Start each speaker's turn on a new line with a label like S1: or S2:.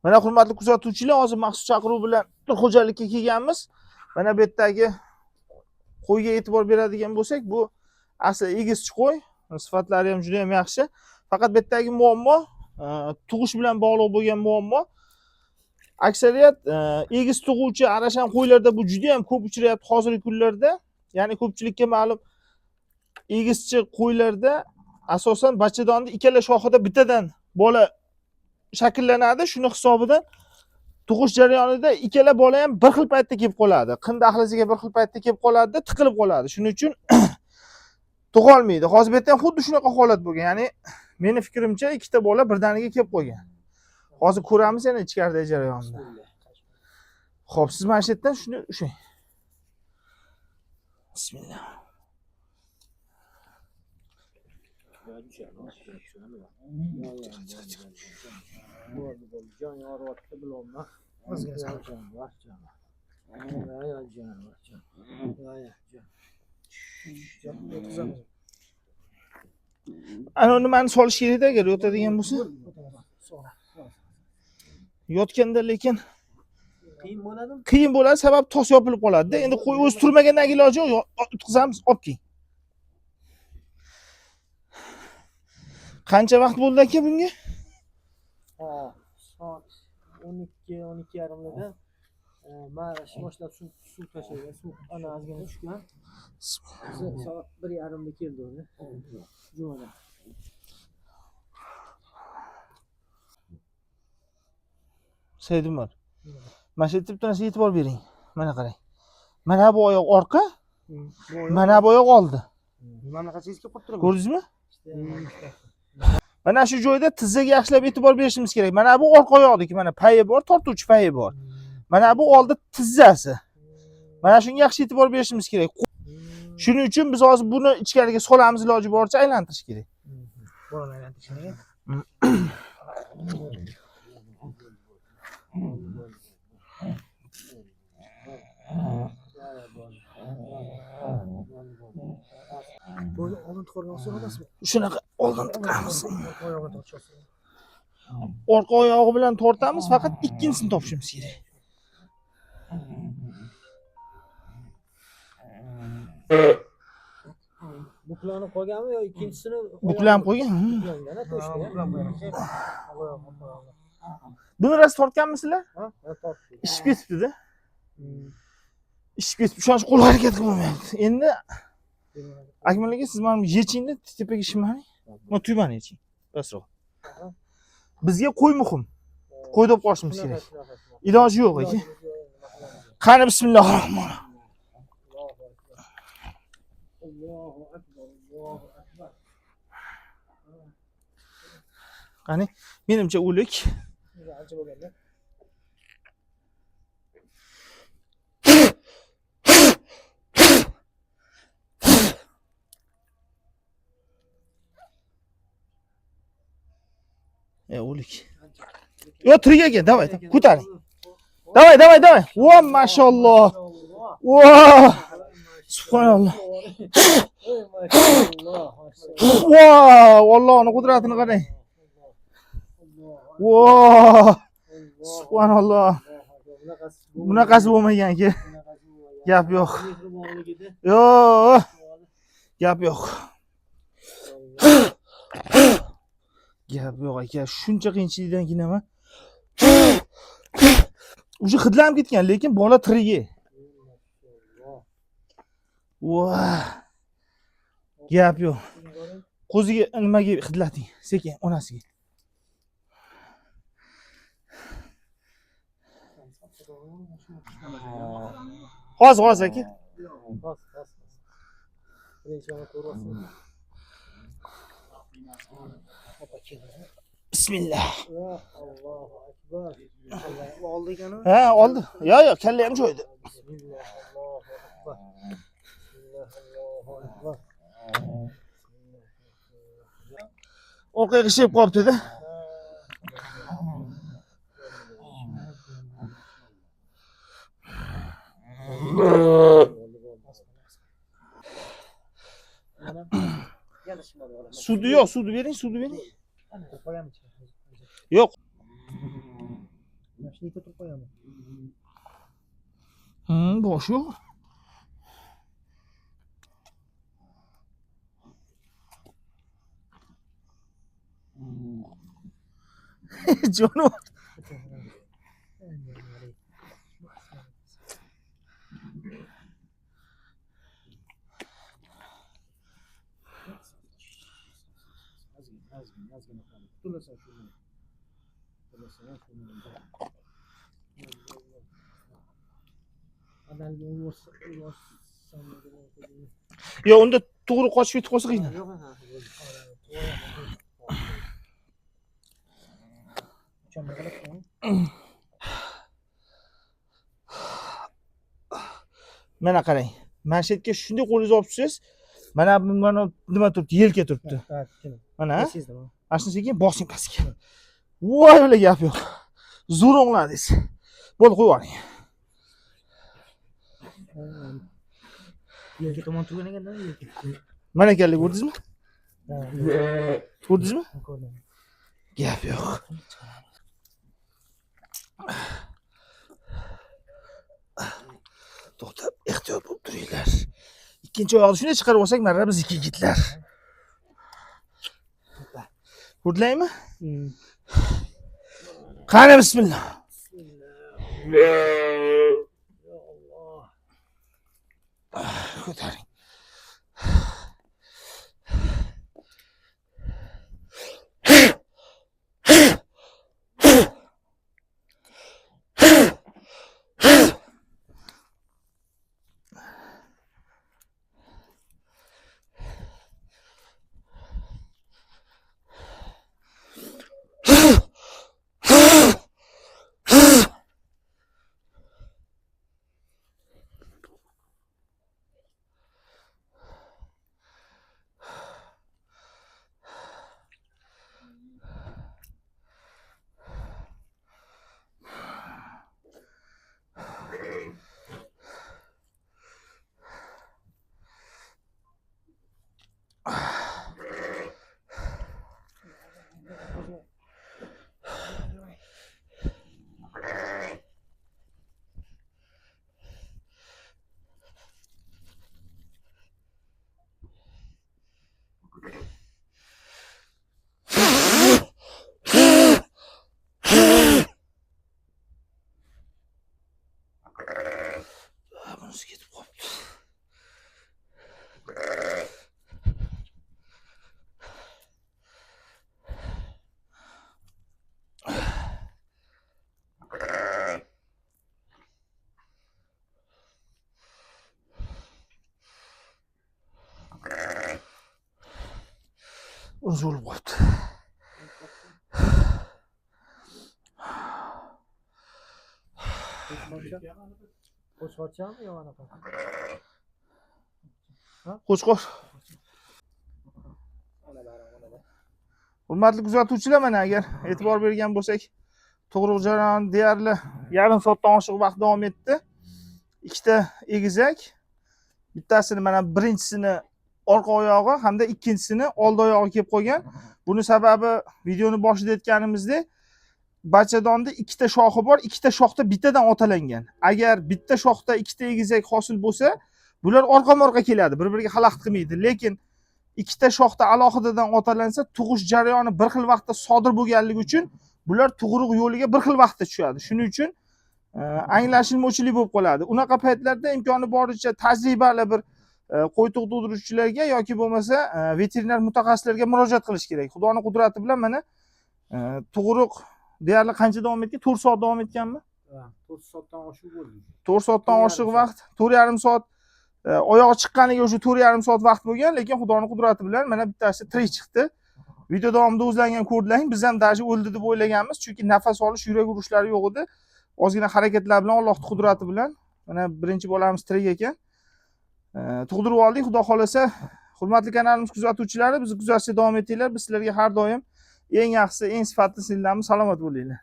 S1: Mana hurmatli kuzatuvchilar, hozir maxsus chaqiruv bilan bir xo'jalikka kelganmiz. Mana bu yerdagi qo'yga e'tibor beradigan bo'lsak, bu asli egizchi qo'y, sifatlari ham juda ham yaxshi. Faqat bu yerdagi muammo tug'ish bilan bog'liq bo'lgan muammo. Aksariyat egiz tug'uvchi arashan qo'ylarda bu juda ham ko'p uchrayapti hozirgi kunlarda. Ya'ni ko'pchilikka ma'lum, egizchi qo'ylarda asosan bachadonni ikkala shoxida bittadan bola shakllanadi. Shuni hisobidan tug'ish jarayonida ikkala bola ham bir xil paytda kelib qoladi. Qin dahliziga bir xil paytda kelib qoladi-da, tiqilib qoladi. Shuning uchun tug'a olmaydi. Hozir bu yerda ham xuddi shunaqa holat bo'lgan. Ya'ni meni fikrimcha ikkita bola birdaniga kelib qolgan. Hozir ko'ramiz yana ichkaridagi jarayonni. Xo'p, siz mana shu yerdan shuni ushlang. Bismillah. Ana nimani solish kerak agar yotadigan bo'lsa. Yotganda lekin qiyin bo'ladi, sabab tos yopilib qoladi-da. Endi qo'y o'zi turmagandan iloji yo'q, tutqizamiz, olib keling. Qancha vaqt bo'ldi aka bunga?
S2: Soat 12:30larda mana shu boshlab suv tashlagan, suv ana ozgina tushgan. Soat 1:30da keldi o'zi. Jumada.
S1: Saidumar. Mana shu bitta narsaga e'tibor bering. Mana qarang. Mana bu oyoq orqa, mana bu oyoq oldi.
S2: Mana qanchasiga qolib turibdi?
S1: Ko'rdingizmi? Mana shu joyda tizzaga yaxshilab e'tibor berishimiz kerak. Mana bu orqa oyoqdiki, mana payi bor, tortuvchi payi bor. Mana bu oldi tizzasi. Mana shunga yaxshi e'tibor berishimiz kerak. Shuning uchun biz hozir buni ichkariga solamiz, iloji boricha aylantirish kerak.
S2: Bolani aylantirish kerak. Böyle oldin tiqorgan so'ramasmi?
S1: Shunaqa oldin tiqamiz. Orqa oyog'i bilan tortamiz, faqat ikkinchisini topishimiz kerak.
S2: Buklanib qolganmi yo ikkinchisini
S1: Buklanib qo'ygan?
S2: Buklangan-a to'shga.
S1: Buni rost tortganmisizlar?
S2: Ha, tortdim.
S1: Ishib ketibdi-da. Ishib ketib, shuncha qo'l harakat qilmayapti. Endi Akmal aka, siz mana yechingda, tepaga shimani. Mana tuybani yeching. Basroq. Bizga qo'y muhim. Qo'y deb qo'yishimiz kerak. Iloji yo'q aka. Qani bismillahirrohmanirrohim.
S2: Allohu akbar, Allohu akbar.
S1: Qani, menimcha o'lik.
S2: Ancha bo'lganda.
S1: O'lik. Yo, tirik ekan, davay, ko'taring. Davay. Vo, mashalloh. Vo! Subhanalloh. Vo, Allohning qudratini qarang. Vo! Subhanalloh. Bunaqasi bo'lmagan aka. Gap yo'q. Yo'q. Gap yo'q. Gap yo'q aka, shuncha qiyinchilikdan keyin ham o'sha hidlanib ketgan, lekin bola tirigi. Voh. Gap yo'q. Qo'ziga nimaga hidlating? Sekin onasiga. Hozir aka. Bismillah.
S2: Allohu akbar. Oldingmi?
S1: Ha, oldi. Yo'q, kalla ham joyda.
S2: Allohu akbar. Allohu akbar.
S1: Orqaga qishib qolibdi-da. Suvni bering, suvni bering. Yo'q.
S2: boshini ko'tarib qo'yaman.
S1: Bosh yo'q. Jonivor.
S2: Ozgina qoldi. Qutulasan shuni. Qutulasan shuni. Adalga
S1: Yo, unda to'g'ri qochib ketib qolsa qiyin.
S2: yo'q, ha. Chamba qilibsan.
S1: Mana qarang. Masjidga shunday qo'lingizni olib tursangiz, mana nima turibdi? Yelka turibdi.
S2: Ha,
S1: Mana.
S2: sezdim.
S1: Ashuni sekin bosing pastga. Voy, ular gap yo'q. Zo'r o'ngladingiz. Bo'ldi, qo'yib yuboring.
S2: Yelka tomon turgan ekanda yelka.
S1: Mana ekanlik ko'rdingizmi?
S2: Ha,
S1: Ko'rdingizmi?
S2: ko'rdim.
S1: Gap yo'q. To'xtab, ehtiyot bo'lib turinglar. Ikkinchi oyoqni shunday chiqarib olsak, marra bizniki yigitlar. Ko'rdinglarmi? Qani bismillah.
S2: Ya Alloh.
S1: Ko'taring. Bunisi ketib qolibdi. Bunisi o'lib qolibdi.
S2: Qo'shqorchami yo anaqa?
S1: Qo'chqor. Hurmatli kuzatuvchilar, mana agar e'tibor bergan bo'lsak, tug'ruq jarayoni deyarli yarim soatdan oshiq vaqt davom etdi. Ikkita egizak, bittasini mana birinchisini orqa oyog'i hamda ikkinchisini old oyog'i kelib qolgan. Buni sababi videoni boshida aytganimizdek, bachadonda ikkita shoxi bor, ikkita shoxda bittadan otalangan. Agar bitta shoxda ikkita egizak hosil bo'lsa, bular orqama-orqa keladi, bir-biriga xalaqit qilmaydi. Lekin ikkita shoxda alohidadan otalansa, tug'ish jarayoni bir xil vaqtda sodir bo'lganligi uchun bular tug'ruq yo'liga bir xil vaqtda tushadi. Shuning uchun anglashilmovchilik bo'lib qoladi. Unaqa paytlarda imkoni boricha tajribali bir qo'y tug'diruvchilarga yoki bo'lmasa veterinar mutaxassislarga murojaat qilish kerak. Xudoning qudrati bilan mana tug'ruq deyarli qancha davom etgan? 4 soat davom etganmi?
S2: Ha, 4 soatdan oshiq bo'ldi.
S1: 4 soatdan oshiq vaqt, 4,5 soat oyog'i chiqqaniga o'sha 4,5 soat vaqt bo'lgan, lekin Xudoning qudrati bilan mana bittasi tirik chiqdi. Video davomida o'zlaring ko'rdinglar, biz ham dashi o'ldi deb o'ylaganmiz, chunki nafas olish, yurak urishlari yo'q edi. Ozgina harakatlar bilan Allohning qudrati bilan mana birinchi bolamiz tirik ekan. Tug'dirib oldik. Xudo xolasa, hurmatli kanalimiz kuzatuvchilari, bizni kuzatishda davom etinglar. Biz sizlarga har doim eng yaxshi, eng sifatli sinlarimiz salomat bo'linglar.